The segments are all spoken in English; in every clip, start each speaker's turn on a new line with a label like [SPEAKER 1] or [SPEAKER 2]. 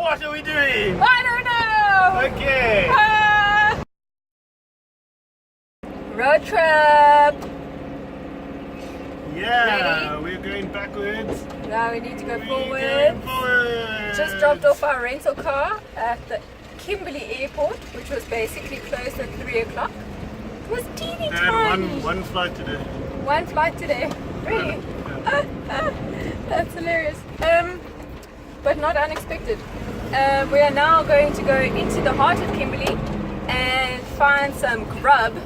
[SPEAKER 1] What are we doing?
[SPEAKER 2] I don't know!
[SPEAKER 1] Okay.
[SPEAKER 2] Road trip!
[SPEAKER 1] Yeah,
[SPEAKER 2] Ready?
[SPEAKER 1] we're going backwards.
[SPEAKER 2] Now we need to go
[SPEAKER 1] We're
[SPEAKER 2] forward.
[SPEAKER 1] going forwards.
[SPEAKER 2] Just dropped off our rental car at the Kimberley airport, which was basically closed at 3 o'clock. It was teeny tiny.
[SPEAKER 1] And one flight today.
[SPEAKER 2] One flight today. Really? That's hilarious. But not unexpected. We are now going to go into the heart of Kimberley and find some grub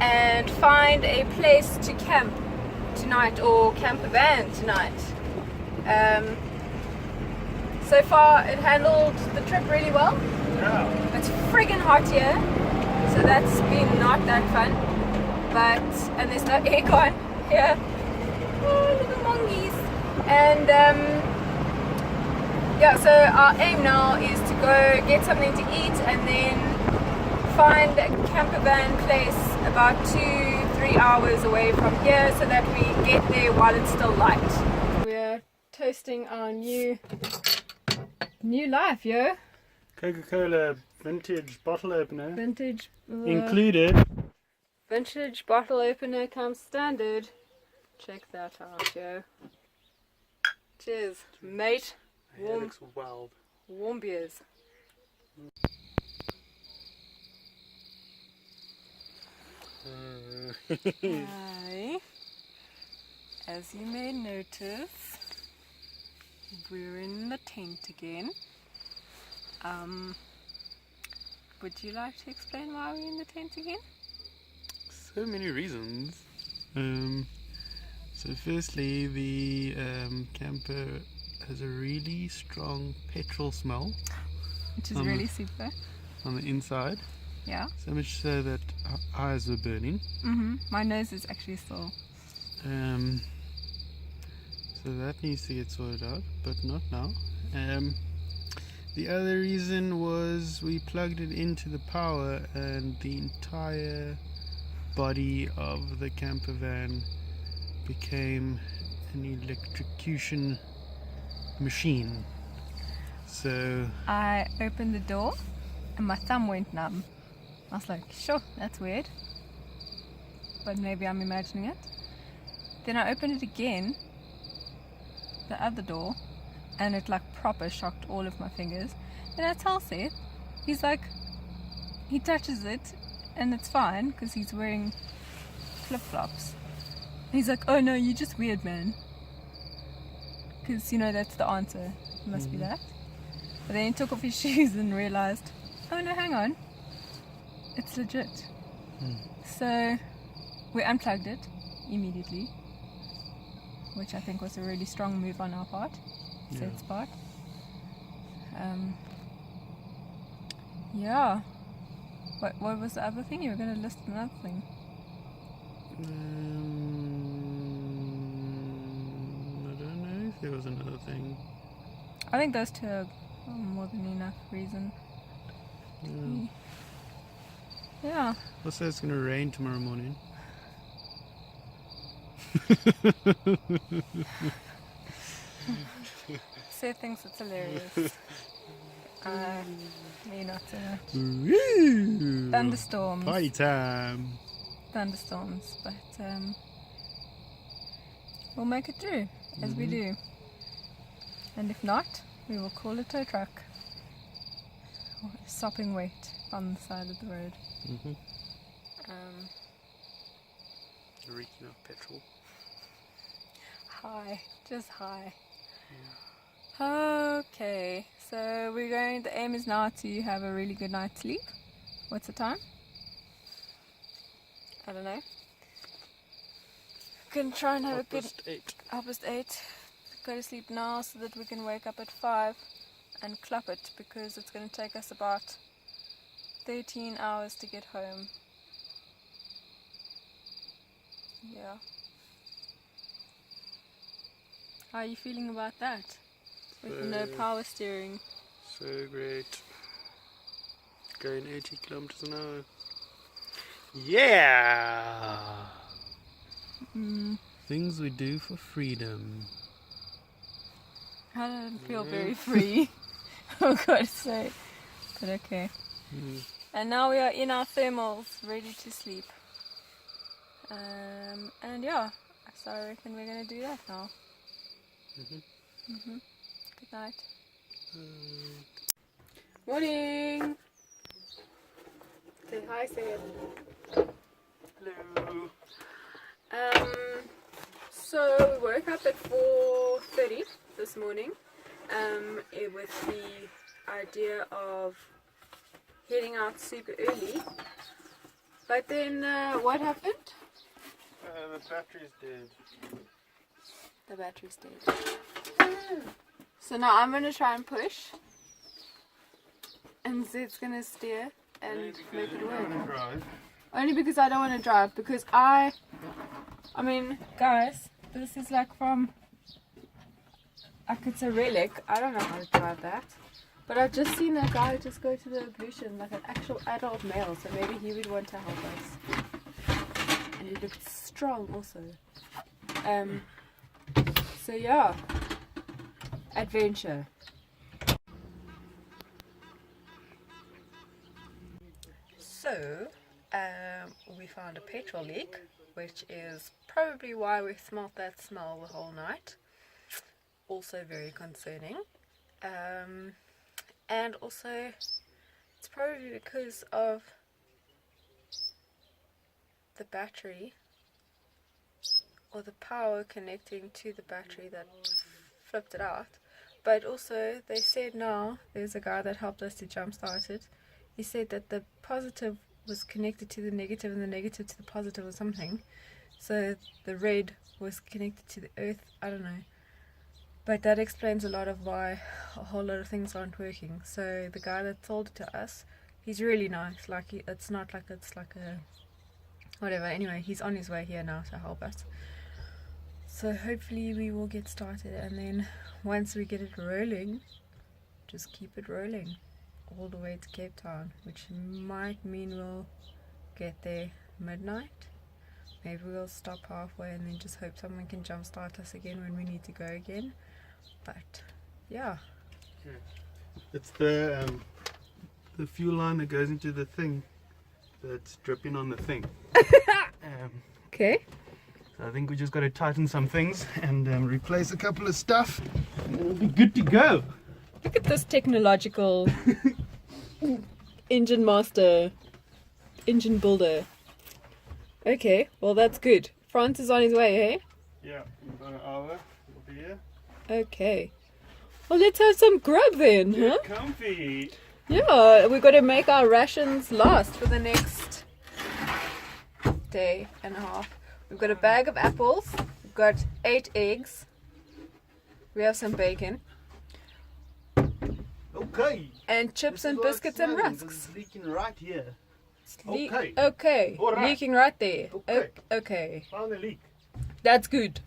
[SPEAKER 2] and find a place to camp tonight or campervan tonight. So far it handled the trip really well.
[SPEAKER 1] Yeah.
[SPEAKER 2] It's friggin' hot here, so that's been not that fun. And there's no aircon here. Oh, little monkeys. And yeah, so our aim now is to go get something to eat and then find a campervan place about 2-3 hours away from here so that we get there while it's still light. We're toasting our new life, yo.
[SPEAKER 1] Coca-Cola vintage bottle opener.
[SPEAKER 2] Vintage
[SPEAKER 1] Included.
[SPEAKER 2] vintage bottle opener comes standard. Check that out, yo. Cheers, mate.
[SPEAKER 1] It looks wild.
[SPEAKER 2] Warm beers. Hi. As you may notice, we're in the tent again. Would you like to explain why we're in the tent again?
[SPEAKER 1] So many reasons. So firstly, the camper has a really strong petrol smell.
[SPEAKER 2] Which is really super.
[SPEAKER 1] On the inside.
[SPEAKER 2] Yeah.
[SPEAKER 1] So much so that our eyes were burning.
[SPEAKER 2] My nose is actually sore.
[SPEAKER 1] So that needs to get sorted out, but not now. The other reason was we plugged it into the power and the entire body of the camper van became an electrocution machine. So
[SPEAKER 2] I opened the door and my thumb went numb. I was like, sure, that's weird. But maybe I'm imagining it. Then I opened it again, the other door, and it like proper shocked all of my fingers. Then I tell Seth, he's like, he touches it and it's fine because he's wearing flip-flops. He's like, oh no, you're just weird, man. Because, you know, that's the answer. It must be that. But then he took off his shoes and realized, oh no, hang on. It's legit. So we unplugged it immediately, which I think was a really strong move on our part, Seth's part. Yeah. What was the other thing? You were going to list another thing.
[SPEAKER 1] I don't know if there was another thing.
[SPEAKER 2] I think those two are more than enough reason. Yeah.
[SPEAKER 1] Also, it's going to rain tomorrow morning.
[SPEAKER 2] Seth thinks it's hilarious. Me not so much.
[SPEAKER 1] Woo!
[SPEAKER 2] Thunderstorms.
[SPEAKER 1] Party time.
[SPEAKER 2] Thunderstorms, but we'll make it through as we do. And if not, we will call a tow truck or a sopping wet on the side of the road.
[SPEAKER 1] Reeking of petrol.
[SPEAKER 2] High, just high. Okay, so the aim is now to have a really good night's sleep. What's the time? I don't know. We can try and have a good... 8. Go to sleep now so that we can wake up at 5 and clap it, because it's going to take us about 13 hours to get home. Yeah. How are you feeling about that? With no power steering.
[SPEAKER 1] So great. Going 80 kilometers an hour. Yeah! Things we do for freedom.
[SPEAKER 2] I don't feel very free. for God's sake. But okay. And now we are in our thermals, ready to sleep. And yeah, so I reckon we're going to do that now. Good night. Morning! Say hi, say it.
[SPEAKER 1] Hello.
[SPEAKER 2] So we woke up at 4:30 this morning with the idea of heading out super early. But then what happened?
[SPEAKER 1] The battery's dead.
[SPEAKER 2] The battery's dead. So now I'm going to try and push. And Zed's going to steer and make it work. Only because I don't want to drive. Because I mean, guys, this is like it's a relic. I don't know how to drive that. But I've just seen a guy just go to the ablution, like an actual adult male. So maybe he would want to help us. And he looked strong also. So yeah, adventure. So we found a petrol leak, which is probably why we smelt that smell the whole night. Also very concerning. And also it's probably because of the battery or the power connecting to the battery that flipped it out. But also they said now, there's a guy that helped us to jumpstart it. He said that the positive was connected to the negative and the negative to the positive or something. So the red was connected to the earth, I don't know. But that explains a lot of why a whole lot of things aren't working. So the guy that sold it to us, he's really nice. Like it's not like it's like a whatever. Anyway, he's on his way here now to help us. So hopefully we will get started, and then once we get it rolling, just keep it rolling all the way to Cape Town, which might mean we'll get there midnight. Maybe we'll stop halfway and then just hope someone can jumpstart us again when we need to go again. But yeah,
[SPEAKER 1] it's the fuel line that goes into the thing that's dripping on the thing.
[SPEAKER 2] okay.
[SPEAKER 1] So I think we just got to tighten some things and replace a couple of stuff, and it'll be good to go.
[SPEAKER 2] Look at this technological engine master, engine builder. Okay, well that's good. France is on his way, eh?
[SPEAKER 1] Yeah, we've got an hour. We'll be here.
[SPEAKER 2] Okay. Well, let's have some grub then, huh?
[SPEAKER 1] Get comfy.
[SPEAKER 2] Yeah, we've got to make our rations last for the next day and a half. We've got a bag of apples. We've got 8 eggs. We have some bacon.
[SPEAKER 1] Okay.
[SPEAKER 2] And chips and biscuits and rusks.
[SPEAKER 1] It's leaking right here.
[SPEAKER 2] Okay. Okay.
[SPEAKER 1] Alright.
[SPEAKER 2] Leaking right there.
[SPEAKER 1] Okay.
[SPEAKER 2] Okay.
[SPEAKER 1] Found the leak.
[SPEAKER 2] That's good.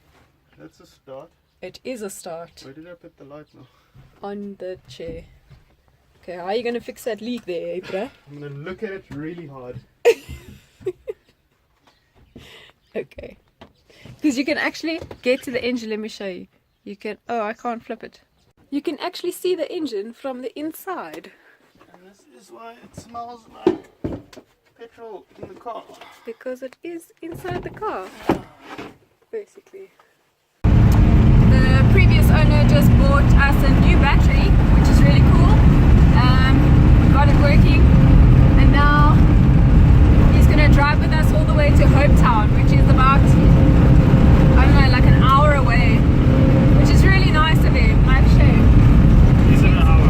[SPEAKER 1] That's a start.
[SPEAKER 2] It is a start.
[SPEAKER 1] Where did I put the light now?
[SPEAKER 2] On the chair. Okay, how are you going to fix that leak there, April?
[SPEAKER 1] I'm going to look at it really hard.
[SPEAKER 2] Okay. Because you can actually get to the engine. Let me show you. You can... Oh, I can't flip it. You can actually see the engine from the inside.
[SPEAKER 1] And this is why it smells like petrol in the car.
[SPEAKER 2] Because it is inside the car. Basically. The previous owner just bought us a new battery, which is really cool. We got it working. And now he's going to drive with us all the way to Hope Town, which is about, I don't know, like an hour away. Which is really nice of him. Nice shame.
[SPEAKER 1] Is it an hour?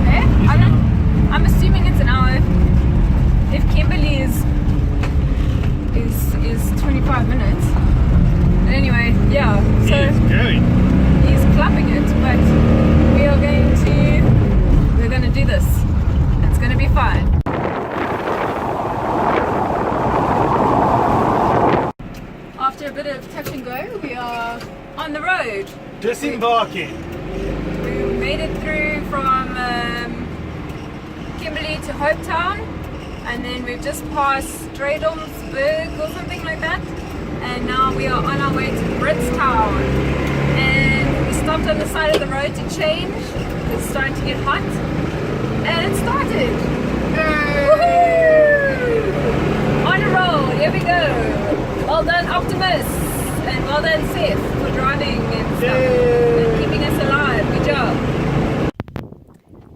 [SPEAKER 2] Eh? I'm assuming it's an hour. If Kimberley is 25 minutes. But anyway, yeah. So he's clapping it, but we're going to do this. It's going to be fun. After a bit of touch and go, we are on the road.
[SPEAKER 1] Disembarking.
[SPEAKER 2] We made it through from Kimberley to Hope Town, and then we've just passed Stradomsburg or something like that, and now we are on our way to Britstown. And we stopped on the side of the road to change, because it's starting to get hot. And it started! Woohoo! On a roll, here we go! Well done Optimus! And well done Seth for driving and stuff and keeping us alive. Good job!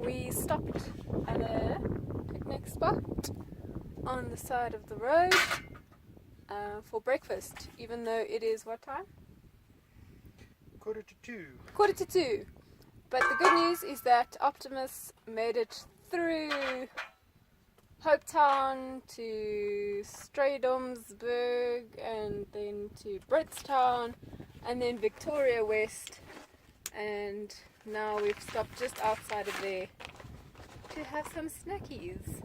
[SPEAKER 2] We stopped at a picnic spot on the side of the road for breakfast, even though it is what time?
[SPEAKER 1] 1:45.
[SPEAKER 2] 1:45. But the good news is that Optimus made it through Hopetown to Stradomsburg and then to Britstown and then Victoria West, and now we've stopped just outside of there to have some snackies.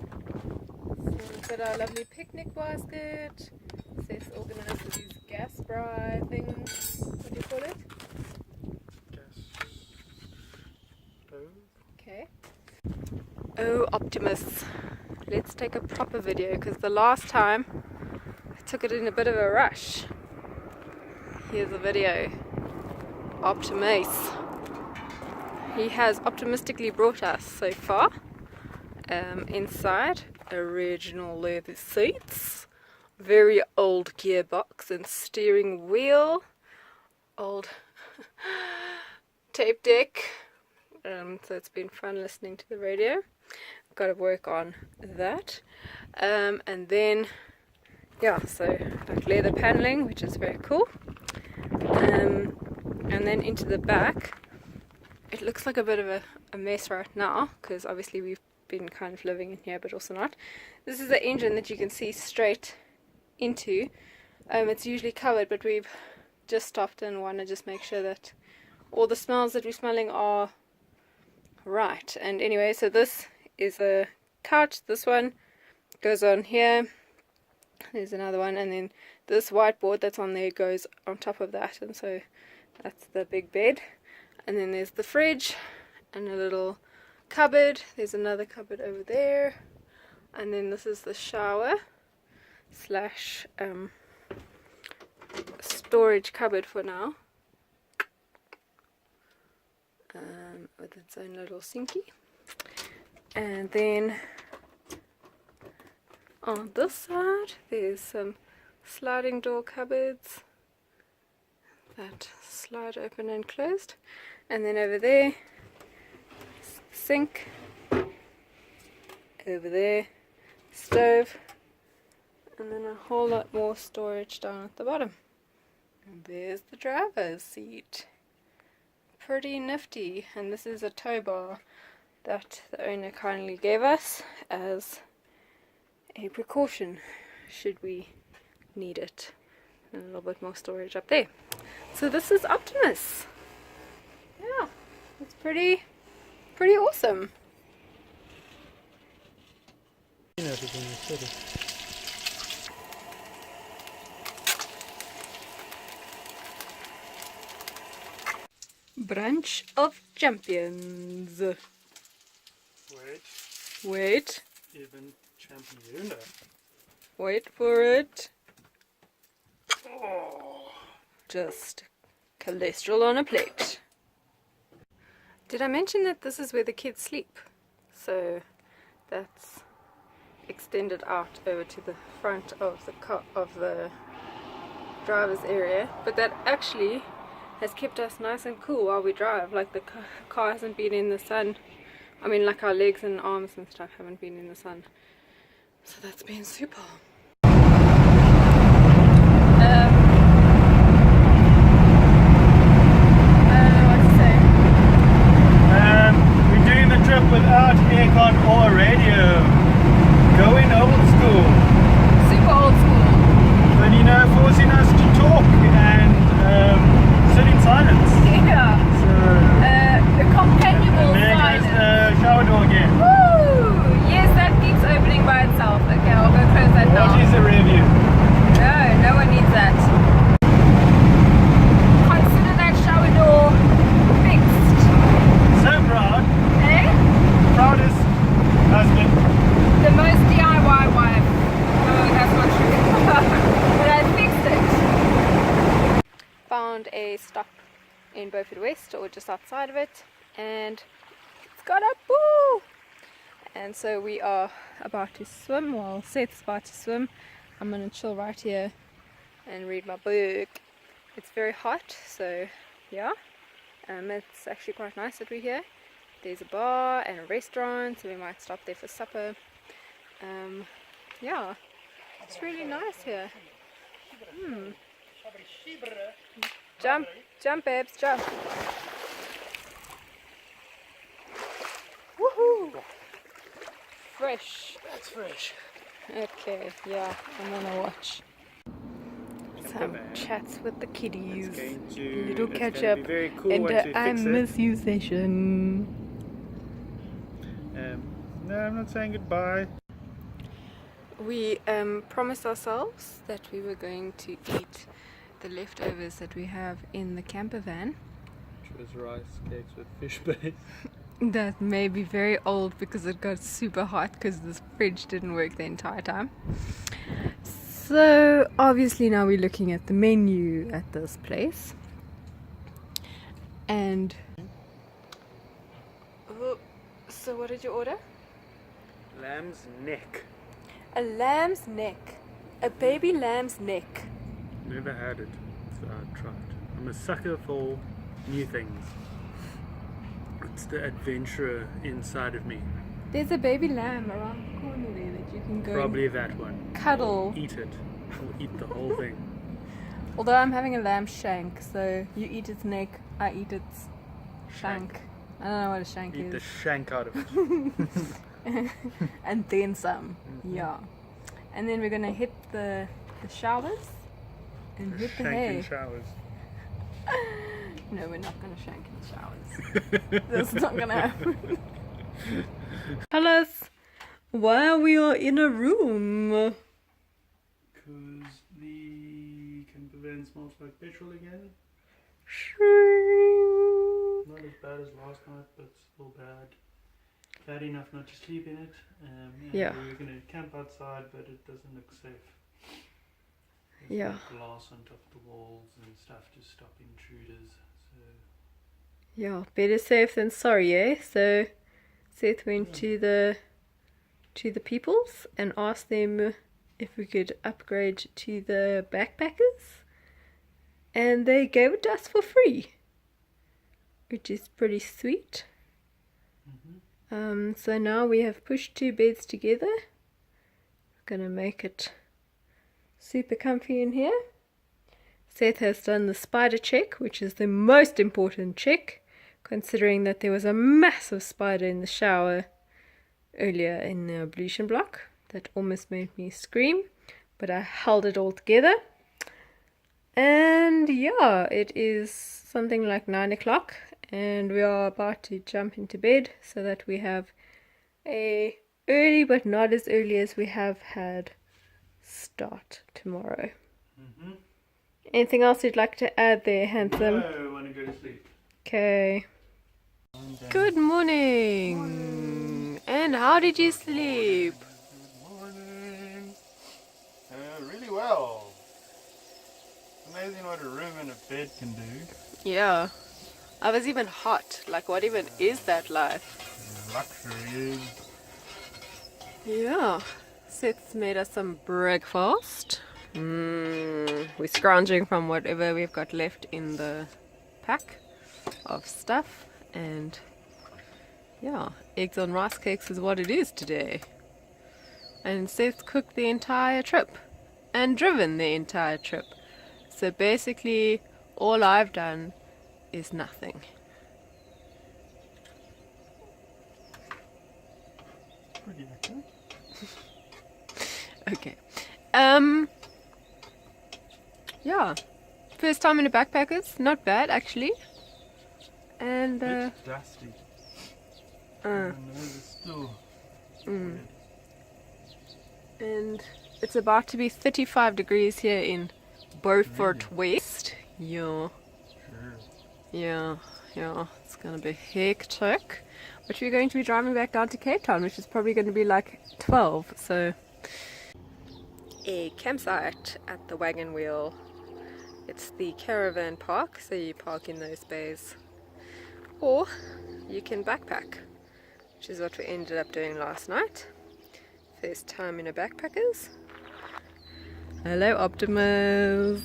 [SPEAKER 2] So we've got our lovely picnic basket. Seth's organised with these gas fry things. What do you call it? Okay. Oh, Optimus. Let's take a proper video because the last time I took it in a bit of a rush. Here's a video. Optimus. He has optimistically brought us so far. Inside, original leather seats, very old gearbox and steering wheel, old tape deck. So it's been fun listening to the radio. Got to work on that. And then, yeah, so like leather paneling, which is very cool. And then into the back, it looks like a bit of a mess right now because obviously we've been kind of living in here, but also not. This is the engine that you can see straight into. It's usually covered, but we've just stopped and want to just make sure that all the smells that we're smelling are right. And anyway, so this is a couch. This one goes on here. There's another one, and then this whiteboard that's on there goes on top of that, and so that's the big bed. And then there's the fridge and a little cupboard. There's another cupboard over there, and then this is the shower slash storage cupboard for now, with its own little sinky. And then on this side there's some sliding door cupboards that slide open and closed, and then over there sink, over there stove, and then a whole lot more storage down at the bottom. And there's the driver's seat. Pretty nifty. And this is a tow bar that the owner kindly gave us as a precaution should we need it. And a little bit more storage up there. So this is Optimus. Yeah, it's pretty awesome. Branch of champions. Wait.
[SPEAKER 1] Even champion.
[SPEAKER 2] Wait for it.
[SPEAKER 1] Oh.
[SPEAKER 2] Just cholesterol on a plate. Did I mention that this is where the kids sleep? So that's extended out over to the front of the driver's area, but that actually has kept us nice and cool while we drive. Like the car hasn't been in the sun. I mean, like our legs and arms and stuff haven't been in the sun, so that's been super.
[SPEAKER 1] We're doing the trip without aircon or radio. Going old school.
[SPEAKER 2] Super old school.
[SPEAKER 1] But you know, forcing us to talk and sit in silence.
[SPEAKER 2] Yeah.
[SPEAKER 1] So,
[SPEAKER 2] The companionable
[SPEAKER 1] there
[SPEAKER 2] silence.
[SPEAKER 1] goes the shower door again.
[SPEAKER 2] Woo! Yes, that keeps opening by itself. Okay, I'll go close that now.
[SPEAKER 1] What is a review?
[SPEAKER 2] No one needs that. Consider that shower door fixed.
[SPEAKER 1] So proud.
[SPEAKER 2] Eh?
[SPEAKER 1] Proudest husband.
[SPEAKER 2] The most DIY wife. No, that's not true. But I fixed it. Found a stop in Beaufort West, or just outside of it, and got up, woo! And so we are about to swim. Well, Seth's about to swim. I'm gonna chill right here and read my book. It's very hot, so yeah. It's actually quite nice that we're here. There's a bar and a restaurant, so we might stop there for supper. Yeah, it's really nice here. Jump, jump, babes, jump. Woohoo! Fresh.
[SPEAKER 1] That's fresh.
[SPEAKER 2] Okay, yeah, I'm gonna watch some chats with the kiddies. Little catch up
[SPEAKER 1] Cool
[SPEAKER 2] and I miss you session.
[SPEAKER 1] No, I'm not saying goodbye.
[SPEAKER 2] We promised ourselves that we were going to eat the leftovers that we have in the camper van.
[SPEAKER 1] Which was rice cakes with fish base.
[SPEAKER 2] That may be very old because it got super hot because the fridge didn't work the entire time. So obviously now we're looking at the menu at this place. And so what did you order?
[SPEAKER 1] Lamb's neck.
[SPEAKER 2] A lamb's neck. A baby lamb's neck.
[SPEAKER 1] Never had it, so I tried. I'm a sucker for new things. It's the adventurer inside of me.
[SPEAKER 2] There's a baby lamb around the corner there that you can go
[SPEAKER 1] Probably that one.
[SPEAKER 2] cuddle.
[SPEAKER 1] Eat it. Or eat the whole thing.
[SPEAKER 2] Although I'm having a lamb shank, so you eat its neck, I eat its shank. I don't know what a shank
[SPEAKER 1] Eat
[SPEAKER 2] is.
[SPEAKER 1] the shank out of it.
[SPEAKER 2] And then some. Yeah. And then we're gonna hit the showers and hit the hay.
[SPEAKER 1] Shanking showers.
[SPEAKER 2] No, we're not gonna shank in the showers. That's not gonna happen. Tell us why we are in a room.
[SPEAKER 1] Because the campervan smells like petrol again. Not as bad as last night, but still bad. Bad enough not to sleep in it.
[SPEAKER 2] Yeah.
[SPEAKER 1] We were going to camp outside, but it doesn't look safe. There's
[SPEAKER 2] Yeah.
[SPEAKER 1] like glass on top of the walls and stuff to stop intruders. So
[SPEAKER 2] Yeah, better safe than sorry, eh? So Seth went to the peoples and asked them if we could upgrade to the backpackers, and they gave it to us for free, which is pretty sweet. So now we have pushed 2 beds together. Gonna make it super comfy in here. Seth has done the spider check, which is the most important check, considering that there was a massive spider in the shower earlier in the ablution block that almost made me scream, but I held it all together. And yeah, it is something like 9 o'clock and we are about to jump into bed so that we have a early but not as early as we have had start tomorrow. Anything else you'd like to add there, handsome?
[SPEAKER 1] No, I want to go to sleep.
[SPEAKER 2] Okay. Good morning. And how did you sleep?
[SPEAKER 1] Good morning. Really well. Amazing what a room and a bed can do.
[SPEAKER 2] Yeah. I was even hot. Like, what even is that life?
[SPEAKER 1] Luxury is.
[SPEAKER 2] Yeah. Seth's made us some breakfast. We're scrounging from whatever we've got left in the pack of stuff. And yeah, eggs on rice cakes is what it is today. And Seth's cooked the entire trip and driven the entire trip. So basically, all I've done is nothing.
[SPEAKER 1] Pretty accurate.
[SPEAKER 2] Okay. Yeah. First time in a backpackers. Not bad, actually. And,
[SPEAKER 1] Bit dusty. My nose is still red.
[SPEAKER 2] And it's about to be 35 degrees here in Beaufort West. Yeah.
[SPEAKER 1] Sure.
[SPEAKER 2] Yeah, it's gonna be hectic. But we're going to be driving back down to Cape Town, which is probably going to be like 12, so. A campsite at the wagon wheel. It's the caravan park, so you park in those bays. Or you can backpack. which is what we ended up doing last night. First time in a backpackers. Hello, Optimus.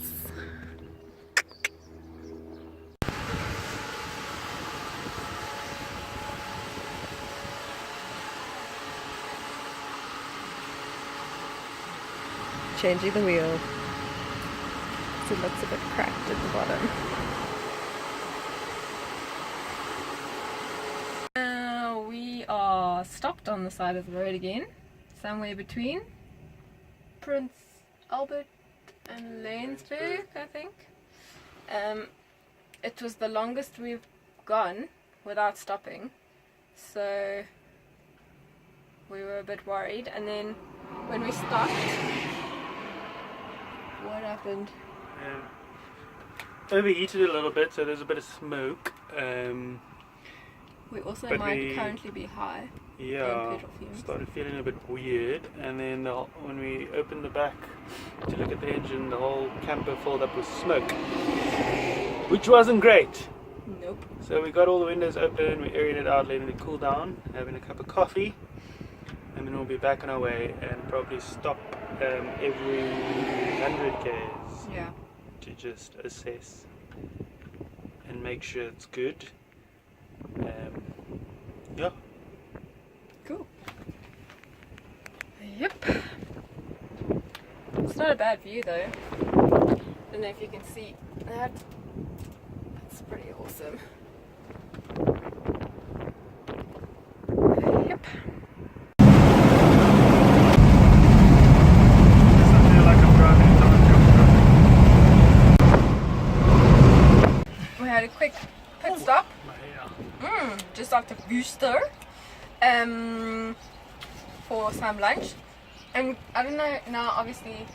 [SPEAKER 2] Changing the wheel. So it looks a bit cracked at the bottom. We are stopped on the side of the road again, somewhere between Prince Albert and Lanesburg, I think. It was the longest we've gone without stopping, so we were a bit worried. And then when we stopped, what happened?
[SPEAKER 1] Overheated a little bit, so there's a bit of smoke.
[SPEAKER 2] We also might currently be high.
[SPEAKER 1] Yeah, started feeling a bit weird, and then when we opened the back to look at the engine, the whole camper filled up with smoke, which wasn't great.
[SPEAKER 2] Nope.
[SPEAKER 1] So we got all the windows open, we aired it out, letting it cool down, having a cup of coffee, and then we'll be back on our way and probably stop every 100 k's.
[SPEAKER 2] Yeah.
[SPEAKER 1] To just assess and make sure it's good. Yeah.
[SPEAKER 2] Cool. Yep. It's not a bad view though. Don't know if you can see that. That's pretty awesome. Yep.
[SPEAKER 1] I feel like I'm driving into a
[SPEAKER 2] We had a quick pit stop. Just after Wooster. For some lunch. And I don't know, now obviously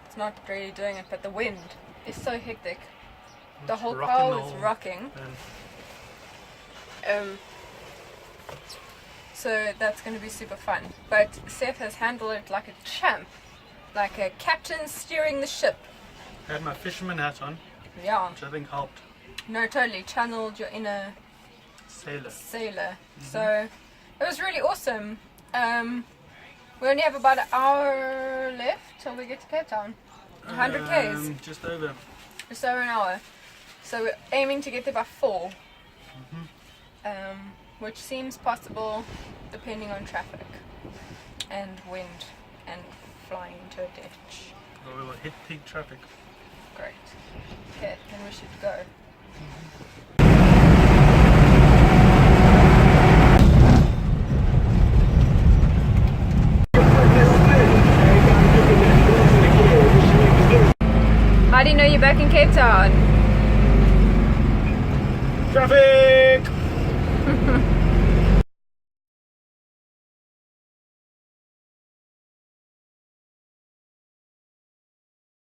[SPEAKER 2] it's not really doing it, but the wind is so hectic. The whole car was rocking. So that's going to be super fun. But Seth has handled it like a champ. Like a captain steering the ship.
[SPEAKER 1] I had my fisherman hat on,
[SPEAKER 2] Yeah.
[SPEAKER 1] which I think helped.
[SPEAKER 2] No, totally. Channeled your inner
[SPEAKER 1] Sailor.
[SPEAKER 2] Mm-hmm. So it was really awesome. We only have about an hour left till we get to Cape Town. 100 k's.
[SPEAKER 1] Just over.
[SPEAKER 2] Just over an hour. So we're aiming to get there by 4. Which seems possible depending on traffic and wind and flying into a ditch.
[SPEAKER 1] Well, we will hit peak traffic.
[SPEAKER 2] Great. Okay, then we should go. How do you know you're back in Cape Town?
[SPEAKER 1] Traffic!